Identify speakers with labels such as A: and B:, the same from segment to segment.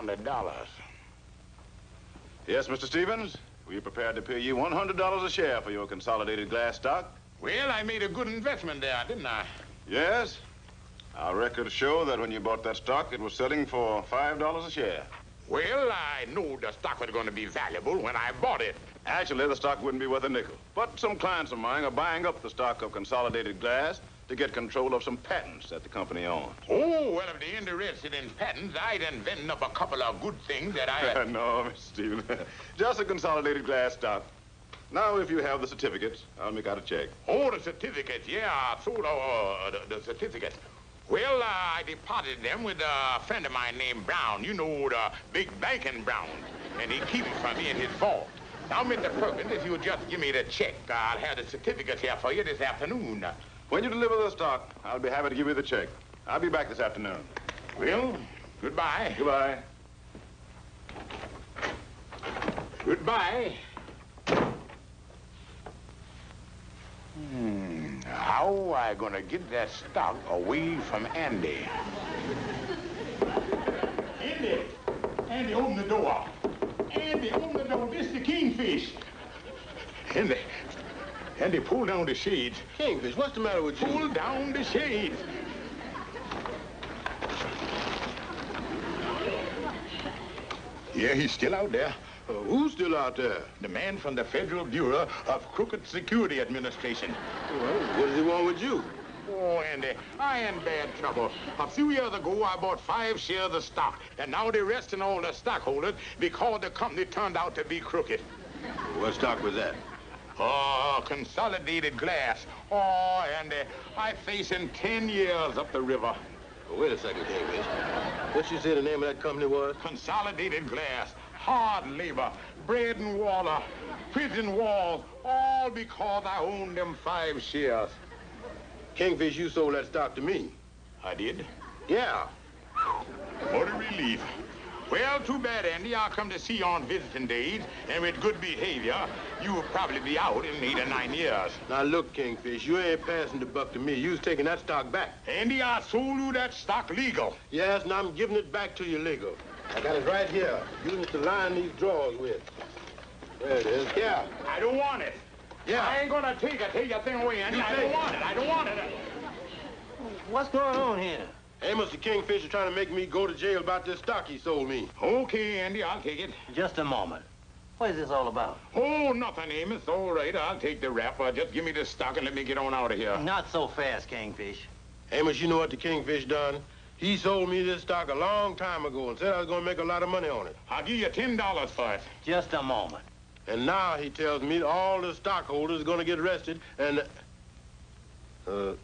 A: $100.
B: Yes, Mr. Stevens. We're prepared to pay you $100 a share for your consolidated glass stock.
A: Well, I made a good investment there, didn't I?
B: Yes. Our records show that when you bought that stock, it was selling for $5 a share.
A: Well, I knew the stock was going to be valuable when I bought it.
B: Actually, the stock wouldn't be worth a nickel. But some clients of mine are buying up the stock of Consolidated Glass to get control of some patents that the company owns.
A: Oh, well, if they're interested in patents, I'd invent up a couple of good things that I...
B: No, Mr. Stevens. Just a Consolidated Glass stock. Now, if you have the certificates, I'll make out a check.
A: Oh, the certificates, yeah, I sold the certificates. Well, I deposited them with a friend of mine named Brown. You know, the big banking Brown. And he keep them from me in his vault. Now, Mr. Perkins, if you'll just give me the check, I'll have the certificates here for you this afternoon.
B: When you deliver the stock, I'll be happy to give you the check. I'll be back this afternoon.
A: Well, goodbye.
B: Goodbye.
A: Goodbye. How I gonna get that stock away from Andy? Andy, open the door. Andy, open the door. This is the Kingfish. Andy, pull down the shades.
C: Kingfish, what's the matter with you?
A: Pull down the shades. Yeah, he's still out there.
C: Who's still out there?
A: The man from the Federal Bureau of Crooked Security Administration.
C: Well, what does he want with you?
A: Oh, Andy, I am in bad trouble. A few years ago, I bought 5 shares of stock, and now they're arresting all the stockholders because the company turned out to be crooked.
C: What stock was that?
A: Consolidated Glass. Oh, Andy, I facing 10 years up the river.
C: Well, wait a second, Kingfish. What you say the name of that company was?
A: Consolidated Glass. Hard labor, bread and water, prison walls, all because I owned them 5 shares.
C: Kingfish, you sold that stock to me.
A: I did?
C: Yeah.
A: What a relief. Well, too bad, Andy. I'll come to see you on visiting days, and with good behavior, you will probably be out in 8 or 9 years.
C: Now, look, Kingfish, you ain't passing the buck to me. You was taking that stock back.
A: Andy, I sold you that stock legal.
C: Yes, and I'm giving it back to you legal. I got it right here. Using it to line these drawers with. There it is. Yeah.
A: I don't want it.
C: Yeah.
A: I ain't gonna take your thing away, Andy. I don't want it. I don't want it.
D: What's going on here?
C: Amos the Kingfish is trying to make me go to jail about this stock he sold me.
A: Okay, Andy, I'll take it.
D: Just a moment. What is this all about?
A: Oh, nothing, Amos. All right, I'll take the rap. Just give me the stock and let me get on out of here.
D: Not so fast, Kingfish.
C: Amos, you know what the Kingfish done? He sold me this stock a long time ago and said I was going to make a lot of money on it.
A: I'll give you $10 for it.
D: Just a moment.
C: And now he tells me all the stockholders are going to get arrested and... $10,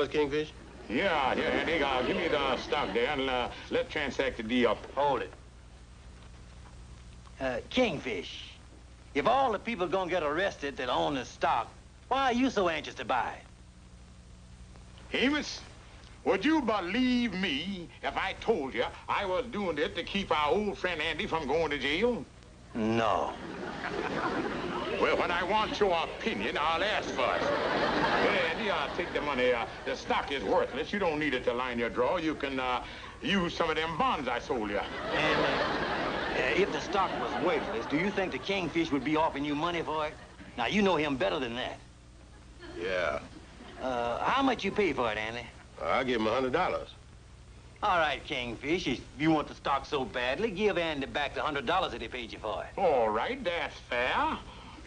C: Kingfish?
A: Yeah, Andy, give me the stock there and let's transact the deal.
D: Hold it. Kingfish, if all the people are going to get arrested that own the stock, why are you so anxious to buy it?
A: Amos, would you believe me if I told you I was doing this to keep our old friend Andy from going to jail?
D: No.
A: Well, when I want your opinion, I'll ask for it. Yeah, Andy, I'll take the money. The stock is worthless. You don't need it to line your drawer. You can use some of them bonds I sold you.
D: And if the stock was worthless, do you think the Kingfish would be offering you money for it? Now, you know him better than that.
C: Yeah.
D: How much you pay for it, Andy?
C: I give him $100.
D: All right, Kingfish, if you want the stock so badly, give Andy back the $100 that he paid you for it.
A: All right, that's fair.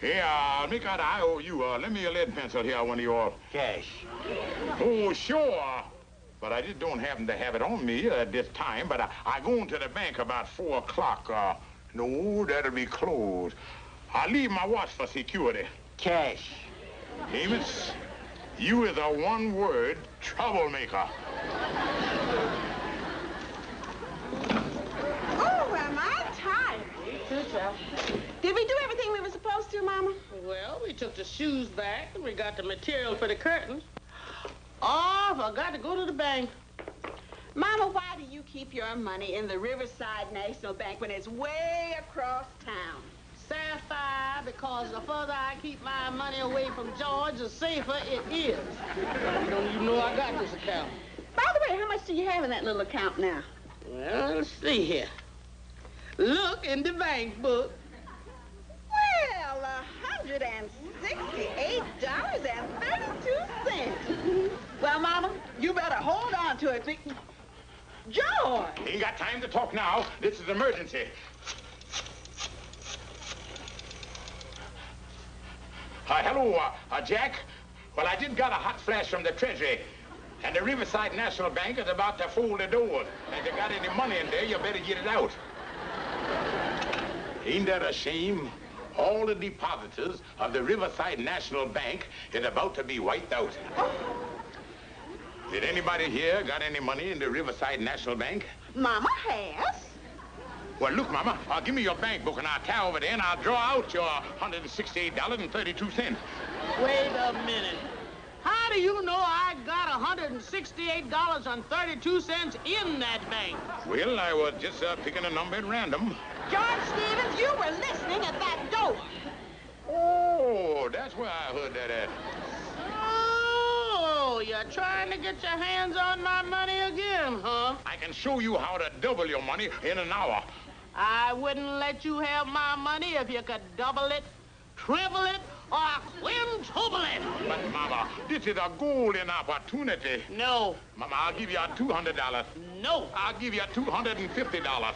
A: Here, I'll make out I owe you. Let me a lead pencil here, one of your...
D: Cash.
A: Oh, sure. But I just don't happen to have it on me at this time. But I go into the bank about 4 o'clock. No, that'll be closed. I'll leave my watch for security.
D: Cash.
A: Amos, you is a one-word troublemaker.
E: Oh, am I tired? Did we do everything we were supposed to, Mama?
F: Well, we took the shoes back, and we got the material for the curtains. Oh, I forgot to go to the bank.
E: Mama, why do you keep your money in the Riverside National Bank when it's way across town?
F: Sapphire, because the further I keep my money away from George, the safer it is. You don't even know I got this account.
E: By the way, how much do you have in that little account now?
F: Well, let's see here. Look in the bank book.
E: Well, $168.32. Well, Mama, you better hold on to it. George!
A: Ain't got time to talk now. This is emergency. Hello, Jack. Well, I just got a hot flash from the Treasury. And the Riverside National Bank is about to fold the doors. And if you got any money in there, you better get it out. Ain't that a shame? All the depositors of the Riverside National Bank is about to be wiped out. Did anybody here got any money in the Riverside National Bank?
E: Mama has.
A: Well, look, Mama, give me your bank book and I'll tie over there and I'll draw out your $168.32.
F: Wait a minute. How do you know I got $168.32 in that bank?
A: Well, I was just picking a number at random.
E: George Stevens, you were listening at that door.
A: Oh, that's where I heard that at.
F: Oh, you're trying to get your hands on my money again, huh?
A: I can show you how to double your money in an hour.
F: I wouldn't let you have my money if you could double it, triple it, or quintuple it.
A: But, Mama, this is a golden opportunity.
F: No.
A: Mama, I'll give you $200.
F: No.
A: I'll give you $250.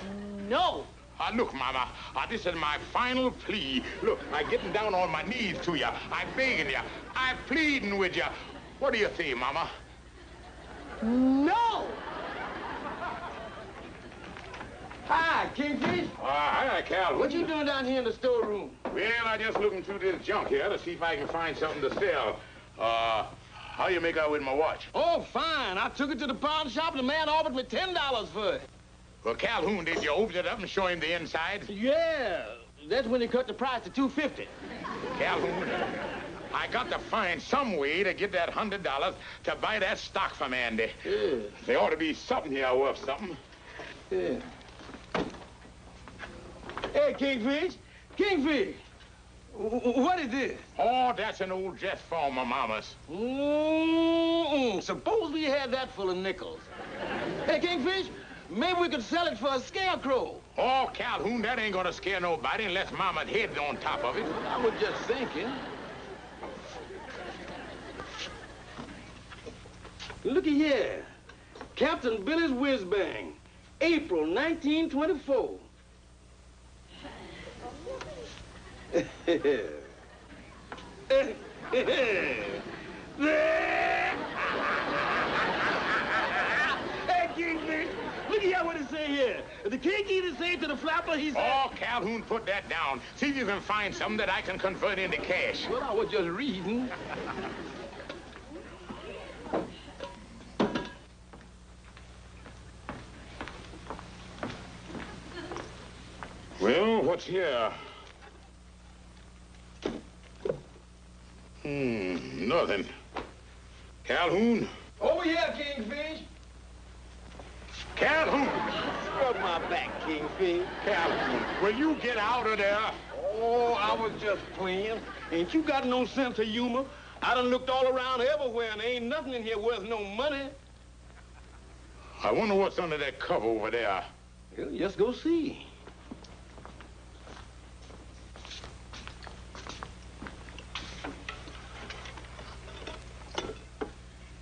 F: No.
A: Look, Mama, this is my final plea. Look, I'm getting down on my knees to you. I'm begging you. I'm pleading with you. What do you say, Mama?
F: No.
C: Hi, Kingfish.
A: Hi, Cal.
C: What you doing down here in the storeroom?
A: Well, I'm just looking through this junk here to see if I can find something to sell. How you make out with my watch?
C: Oh, fine. I took it to the pawn shop and the man offered me $10 for it.
A: Well, Calhoun, did you open it up and show him the inside?
C: Yeah. That's when he cut the price to $250.
A: Calhoun, I got to find some way to get that $100 to buy that stock from Andy.
C: Yeah.
A: There ought to be something here worth something.
C: Yeah. Hey, Kingfish. Kingfish. What is this?
A: Oh, that's an old dress for my mama's.
C: Suppose we had that full of nickels. Hey, Kingfish, maybe we could sell it for a scarecrow.
A: Oh, Calhoun, that ain't gonna scare nobody unless Mama's head's on top of it.
C: I was just thinking. Looky here. Captain Billy's Whiz-Bang, April 1924. Hey, Kingfish, look at what it say here. The Kingfish say to the flapper, he said...
A: Oh, Calhoun, put that down. See if you can find something that I can convert into cash.
C: Well, I was just reading.
A: Well, what's here? Nothing. Calhoun?
C: Over here, Kingfish.
A: Calhoun!
C: Scrub my back, Kingfish.
A: Calhoun, will you get out of there?
C: Oh, I was just playing. Ain't you got no sense of humor? I done looked all around everywhere, and there ain't nothing in here worth no money.
A: I wonder what's under that cover over there.
C: Well, just go see.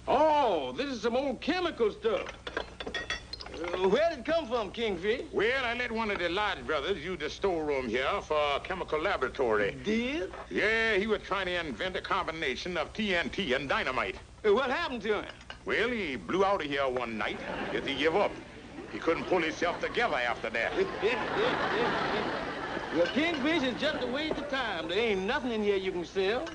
C: Oh, this is some old chemical stuff. Where did it come from, Kingfish?
A: Well, I let one of the Lodge brothers use the storeroom here for a chemical laboratory.
C: Did?
A: Yeah, he was trying to invent a combination of TNT and dynamite.
C: What happened to him?
A: Well, he blew out of here one night because he gave up. He couldn't pull himself together after that.
C: Well, Kingfish is just a waste of time. There ain't nothing in here you can sell.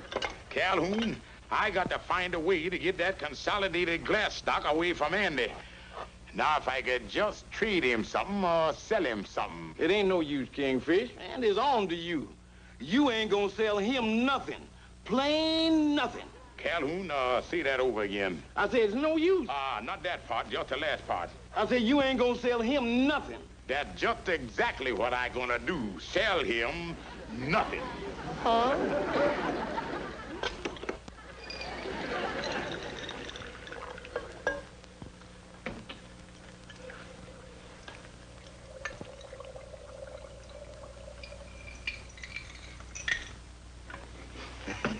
A: Calhoun, I got to find a way to get that Consolidated Glass stock away from Andy. Now, if I could just trade him something or sell him something.
C: It ain't no use, Kingfish. Andy's on to you. You ain't gonna sell him nothing. Plain nothing.
A: Calhoun, say that over again.
C: I said it's no use.
A: Not that part, just the last part.
C: I said you ain't gonna sell him nothing.
A: That's just exactly what I gonna do. Sell him nothing.
C: Huh?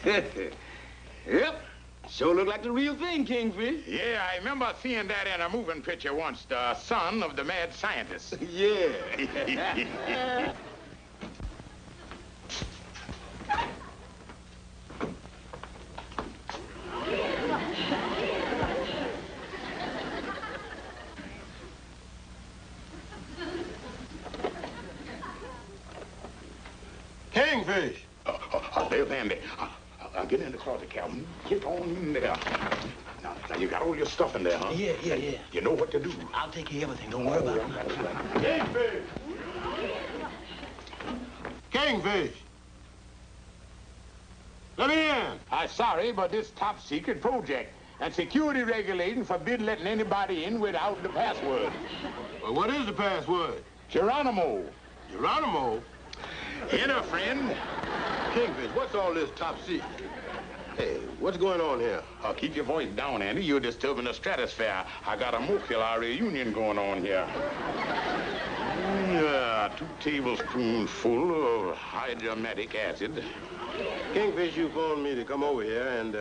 C: Yep. Sure look like the real thing, Kingfish.
A: Yeah, I remember seeing that in a moving picture once, the son of the mad scientist.
C: Yeah.
D: Kingfish!
A: There's Andy. Get in the closet, Calvin. Get on in there. Now, you got all your stuff in there, huh?
D: Yeah.
A: You know what to do.
D: I'll take care of everything. Don't worry about it.
C: Kingfish!
D: Kingfish!
C: Let me in.
A: I'm sorry, but this top secret project. And security regulations forbid letting anybody in without the password.
C: Well, what is the password?
A: Geronimo.
C: Geronimo?
A: Enter, friend.
C: Kingfish, what's all this top secret? Hey, what's going on here?
A: Keep your voice down, Andy. You're disturbing the stratosphere. I got a molecular reunion going on here. 2 tablespoons full of hydromatic acid.
C: Kingfish, you phoned me to come over here and,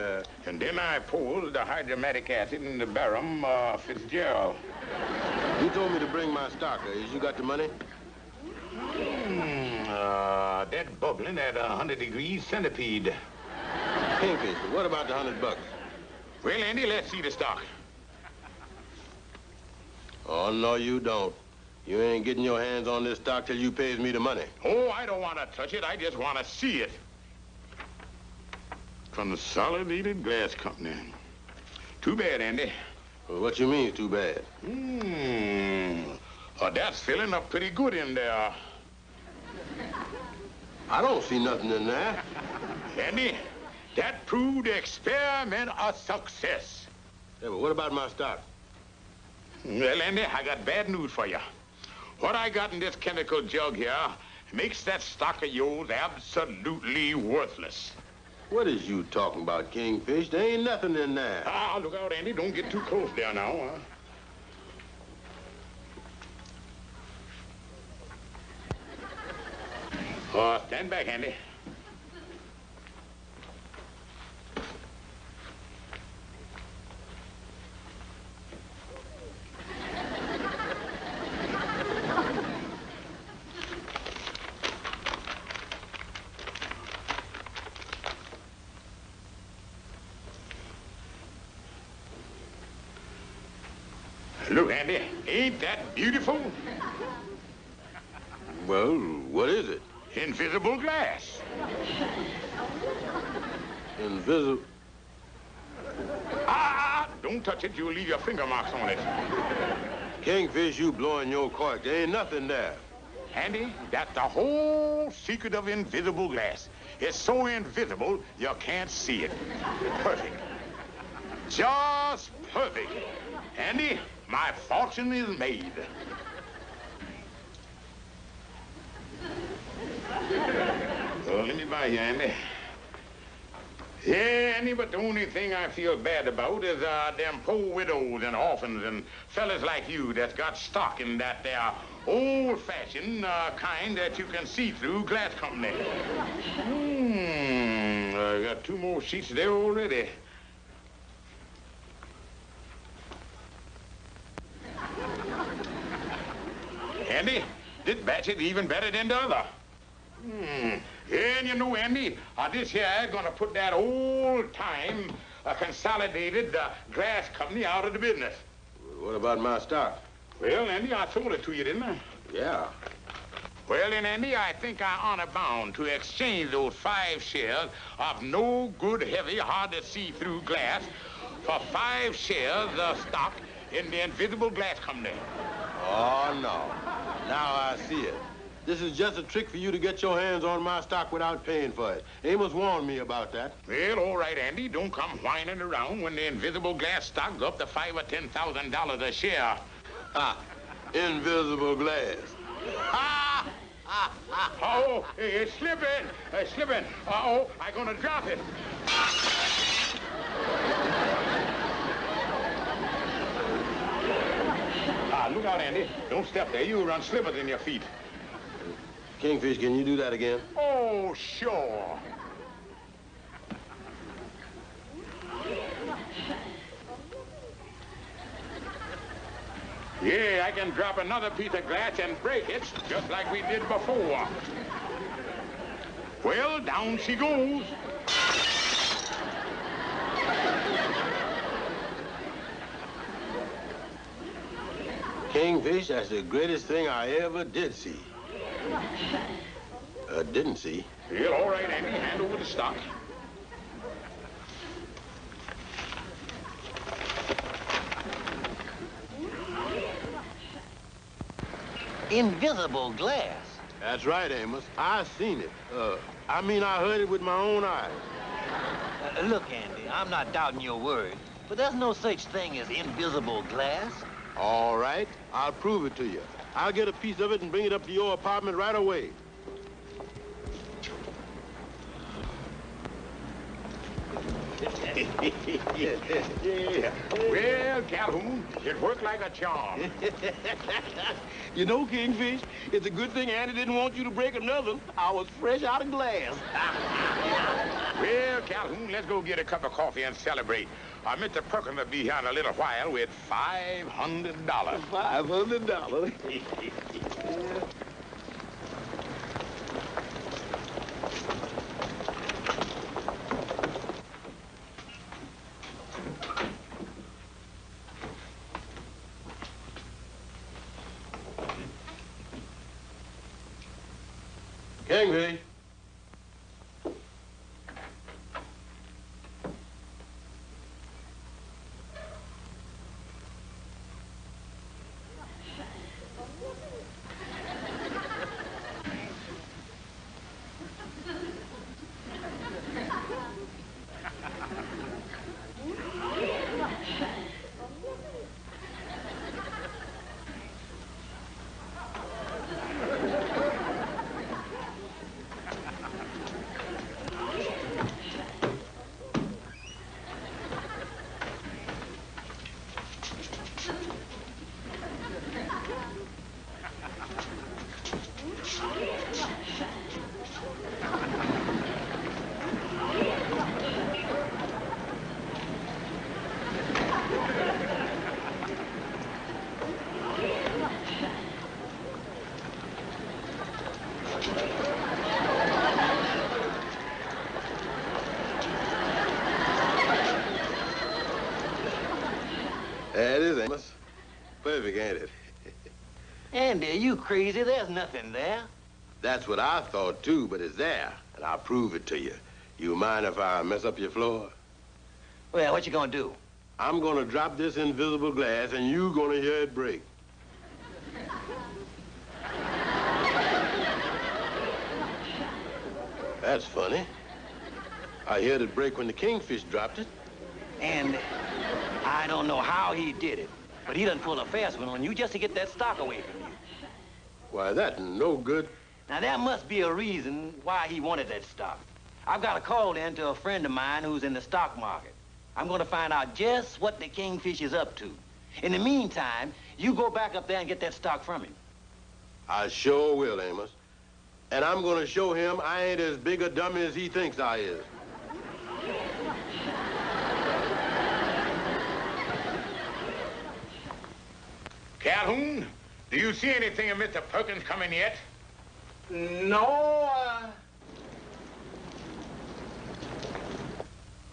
A: And then I poured the hydromatic acid in the Barham Fitzgerald.
C: You told me to bring my stock. You got the money?
A: That bubbling at 100 degrees centipede.
C: Kingfish, what about the $100?
A: Well, Andy, let's see the stock.
C: Oh, no, you don't. You ain't getting your hands on this stock till you pays me the money.
A: Oh, I don't want to touch it. I just want to see it. Consolidated Glass Company. Too bad, Andy.
C: Well, what you mean, too bad?
A: That's filling up pretty good in there.
C: I don't see nothing in there.
A: Andy, that proved the experiment a success.
C: Yeah, but what about my stock?
A: Well, Andy, I got bad news for you. What I got in this chemical jug here makes that stock of yours absolutely worthless.
C: What is you talking about, Kingfish? There ain't nothing in there.
A: Look out, Andy. Don't get too close there now, stand back, Andy. Look, Andy, ain't that beautiful?
C: Well, what is it?
A: Invisible glass.
C: Invisible.
A: Don't touch it. You'll leave your finger marks on it.
C: Kingfish, you blowing your cork. There ain't nothing there.
A: Andy, that's the whole secret of invisible glass. It's so invisible, you can't see it. Perfect. Just perfect. Andy, my fortune is made. Well, let me buy you, Andy. Yeah, Andy, but the only thing I feel bad about is them poor widows and orphans and fellas like you that's got stock in that there old-fashioned kind that you can see through glass company. I got 2 more sheets there already. Andy, this batch is even better than the other. And you know, Andy, this here is going to put that old-time Consolidated Glass Company out of the business.
C: What about my stock?
A: Well, Andy, I sold it to you, didn't I?
C: Yeah.
A: Well, then, Andy, I think I'm honor bound to exchange those 5 shares of no good, heavy, hard-to-see-through glass for 5 shares of stock in the Invisible Glass Company.
C: Oh, no. Now I see it. This is just a trick for you to get your hands on my stock without paying for it. Amos warned me about that.
A: Well, all right, Andy. Don't come whining around when the Invisible Glass stock go up to $5,000 or $10,000 a share.
C: Invisible glass.
A: Oh, it's slipping. It's slipping. Uh-oh, I'm gonna drop it. Look out, Andy. Don't step there. You'll run slippers in your feet.
C: Kingfish, can you do that again?
A: Oh, sure. Yeah, I can drop another piece of glass and break it, just like we did before. Well, down she goes.
C: Kingfish, that's the greatest thing I ever did see. Didn't see.
A: Well, all right, Andy, hand over the stock.
D: Invisible glass.
C: That's right, Amos. I seen it. I heard it with my own eyes.
D: Look, Andy, I'm not doubting your word, but there's no such thing as invisible glass.
C: All right, I'll prove it to you. I'll get a piece of it and bring it up to your apartment right away.
A: Yeah. Well, Calhoun, it worked like a charm.
G: You know, Kingfish, it's a good thing Andy didn't want you to break another. I was fresh out of glass.
A: Well, Calhoun, let's go get a cup of coffee and celebrate. Mr. Perkins will be here in a little while with $500.
G: $500?
C: Kingfish. There it is, Amos. Perfect, ain't it?
D: Andy, are you crazy? There's nothing there.
C: That's what I thought, too, but it's there, and I'll prove it to you. You mind if I mess up your floor?
D: Well, what you gonna do?
C: I'm gonna drop this invisible glass, and you gonna hear it break. That's funny. I heard it break when the Kingfish dropped it.
D: And I don't know how he did it, but he done pulled a fast one on you just to get that stock away from you.
C: Why, that's no good.
D: Now, there must be a reason why he wanted that stock. I've got a call in to a friend of mine who's in the stock market. I'm going to find out just what the Kingfish is up to. In the meantime, you go back up there and get that stock from him.
C: I sure will, Amos. And I'm gonna show him I ain't as big a dummy as he thinks I is.
A: Calhoun, do you see anything of Mr. Perkins coming yet?
G: No,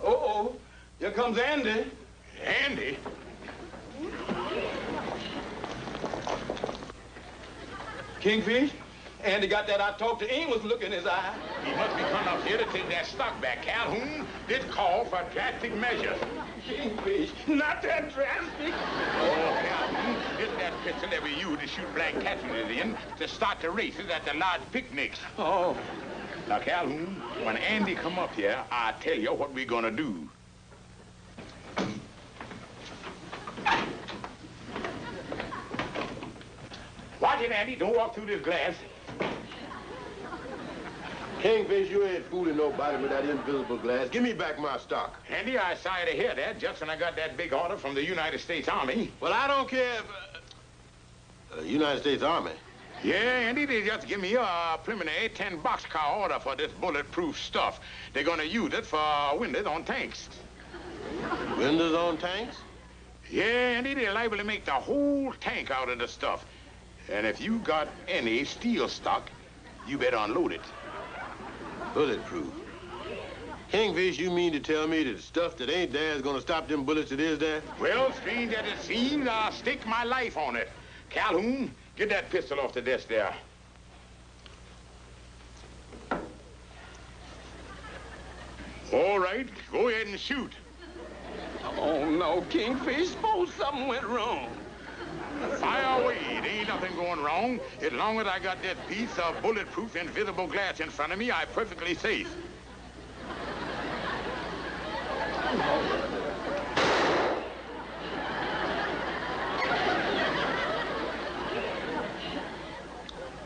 G: Uh-oh, here comes Andy.
A: Andy?
G: Kingfish, Andy got that I talked to Amos look in his eye.
A: He must be coming up here to take that stock back. Calhoun, this call for drastic measures.
G: Kingfish, not that drastic.
A: Oh, Calhoun, it's that pistol that we use to shoot blank cartridges in to start the races at the large picnics.
G: Oh.
A: Now, Calhoun, when Andy come up here, I'll tell you what we're gonna do. Watch it, Andy. Don't walk through this glass.
C: Kingfish, you ain't fooling nobody with that invisible glass. Give me back my stock.
A: Andy, I sorry to hear that, just when I got that big order from the United States Army.
C: Well, I don't care if... United States Army?
A: Yeah, Andy, they just give me a preliminary 10 boxcar order for this bulletproof stuff. They're gonna use it for windows on tanks.
C: Windows on tanks?
A: Yeah, Andy, they're liable to make the whole tank out of the stuff. And if you got any steel stock, you better unload it.
C: Bulletproof. Kingfish, you mean to tell me that stuff that ain't there is gonna stop them bullets that is there?
A: Well, strange as it seems, I'll stake my life on it. Calhoun, get that pistol off the desk there. All right, go ahead and shoot.
G: Oh, no, Kingfish. Suppose something went wrong.
A: Fire away. There ain't nothing going wrong. As long as I got that piece of bulletproof invisible glass in front of me, I'm perfectly safe.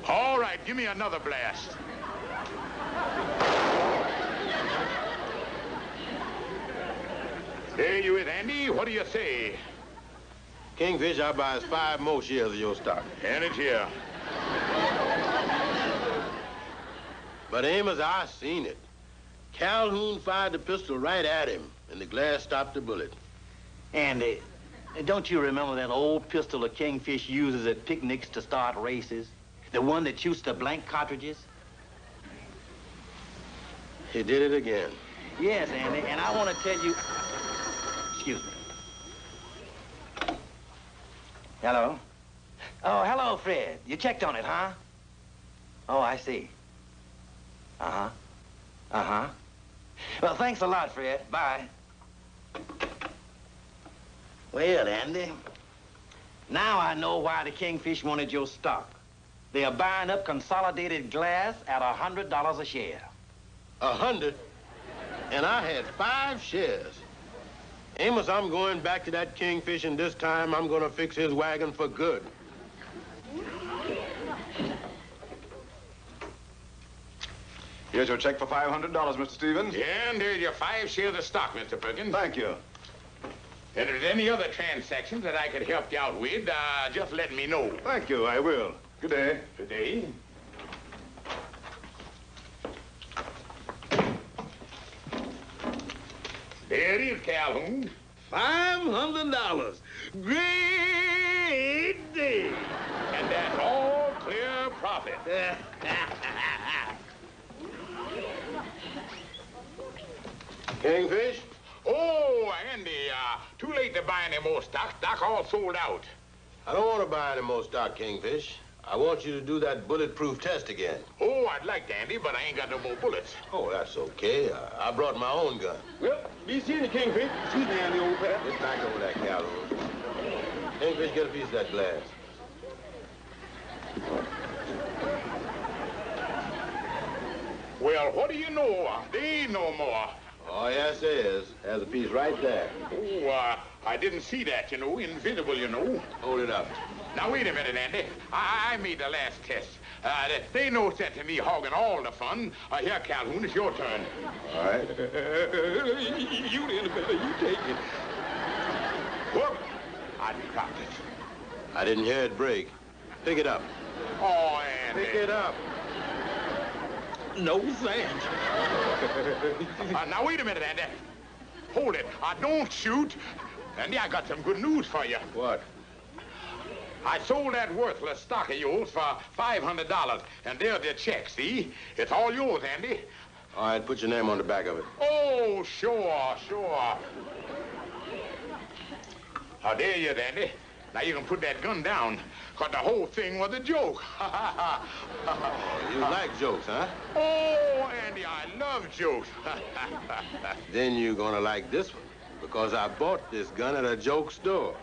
A: All right, give me another blast. There you is, Andy. What do you say?
C: Kingfish, I buy us 5 more shares of your stock.
A: And it's here.
C: But Amos, I seen it. Calhoun fired the pistol right at him, and the glass stopped the bullet.
D: Andy, don't you remember that old pistol the Kingfish uses at picnics to start races? The one that shoots the blank cartridges?
C: He did it again.
D: Yes, Andy, and I want to tell you... Excuse me. Hello? Oh, hello, Fred. You checked on it, huh? Oh, I see. Uh-huh. Uh-huh. Well, thanks a lot, Fred. Bye. Well, Andy, now I know why the Kingfish wanted your stock. They are buying up Consolidated Glass at $100 a share.
C: 100? And I had 5 shares. Amos, I'm going back to that Kingfish, and this time I'm gonna fix his wagon for good.
B: Here's your check for $500, Mr. Stevens.
A: Yeah, and there's your 5 shares of stock, Mr. Perkins.
B: Thank you.
A: And if there's any other transactions that I could help you out with, just let me know.
B: Thank you, I will. Good day.
A: Good day. There it is, Calhoun.
G: $500. Great day.
A: And that's all clear profit.
C: Kingfish?
A: Oh, Andy, too late to buy any more stock. Stock all sold out.
C: I don't want to buy any more stock, Kingfish. I want you to do that bulletproof test again.
A: Oh, I'd like to, Andy, but I ain't got no more bullets.
C: Oh, that's okay. I brought my own gun.
G: Well, be seeing you, Kingfish. Excuse me, Andy, old pal.
C: Get back over that Calhoun. Kingfish, get a piece of that glass.
A: Well, what do you know? There ain't no more.
C: Oh, yes, there is. There's a piece right there.
A: Oh, I didn't see that, you know. Invisible, you know.
C: Hold it up.
A: Now, wait a minute, Andy. I made the last test. There ain't no sense in me hogging all the fun. Here, Calhoun, it's your turn.
C: All right.
G: You the innovator. You take it.
A: Whoop! I dropped it.
C: I didn't hear it break. Pick it up.
A: Oh, Andy.
C: Pick it up.
G: No thanks.
A: Now, wait a minute, Andy. Hold it. Don't shoot. Andy, I got some good news for you.
C: What?
A: I sold that worthless stock of yours for $500, and there's the check, see? It's all yours, Andy.
C: All right, put your name on the back of it.
A: Oh, sure, sure. There you is, Andy. Now you can put that gun down, because the whole thing was a joke.
C: You like jokes, huh?
A: Oh, Andy, I love jokes.
C: Then you're gonna like this one, because I bought this gun at a joke store.